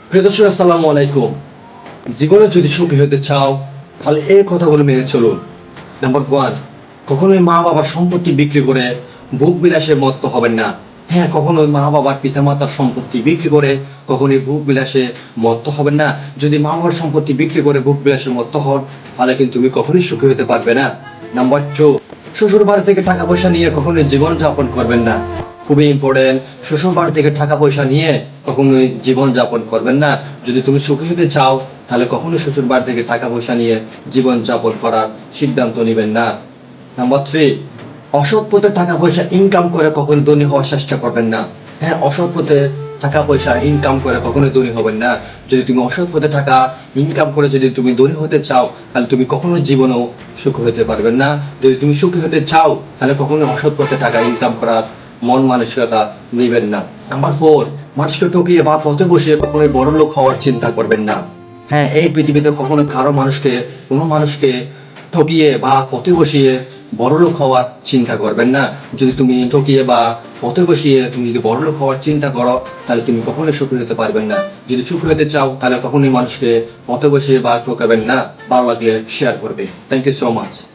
প্রিয় দর্শক, আসসালামু আলাইকুম। জীবনে যদি সুখী হতে চাও তাহলে এই কথাগুলো মেনে চলুন। নাম্বার ওয়ান, কখনোই মা বাবার সম্পত্তি বিক্রি করে ভোগ বিলাসে মত্ত হবেন না। হ্যাঁ, কখনোই মা বাবার পিতামাতার সম্পত্তি বিক্রি করে কখনোই ভোগ বিলাসে মত্ত হবেন না। যদি মা বাবার সম্পত্তি বিক্রি করে ভোগ বিলাসে মত্ত হন তাহলে কিন্তু তুমি কখনোই সুখী হতে পারবে না। নাম্বার টু, শ্বশুর বাড়ি থেকে টাকা পয়সা নিয়ে কখনোই জীবন যাপন করবেন না। খুবই ইম্পর্টেন্ট, শ্বশুর বাড়ি থেকে টাকা পয়সা নিয়ে কখনোই জীবন যাপন করবেন না। যদি তুমি সুখী হতে চাও তাহলে কখনোই শ্বশুর বাড়ি থেকে টাকা পয়সা নিয়ে জীবন যাপন করার সিদ্ধান্ত নেবেন না। নাম্বার থ্রি, অসৎ পথে টাকা পয়সা ইনকাম করে কখনো ধনী হওয়ার চেষ্টা করবেন না। হ্যাঁ, অসৎ পথে টাকা পয়সা ইনকাম করে কখনোই ধনী হবেন না। যদি তুমি অসৎ পথে টাকা ইনকাম করে যদি তুমি ধনী হতে চাও তাহলে তুমি কখনোই জীবনেও সুখী হতে পারবেন না। যদি তুমি সুখী হতে চাও তাহলে কখনোই অসৎ পথে টাকা ইনকাম করার মন মানসিকতা নেবেন না। নাম্বার ফোর, মানুষকে ঠকিয়ে বা পথে বসে কখনোই বড় লোক হওয়ার চিন্তা করবেন না। হ্যাঁ, এই পৃথিবীতে কখনো কোনো মানুষকে ঠকিয়ে বা পথে বসিয়ে বড়লোক হওয়ার চিন্তা করবেন না। যদি তুমি ঠকিয়ে বা পথে বসিয়ে তুমি যদি বড়লোক হওয়ার চিন্তা করো তাহলে তুমি কখনোই সুখী হতে পারবেন না। যদি সুখী হতে চাও তাহলে কখনোই মানুষকে পথে বসিয়ে বা ঠকাবেন না। ভালো লাগলে শেয়ার করবে। Thank you so much.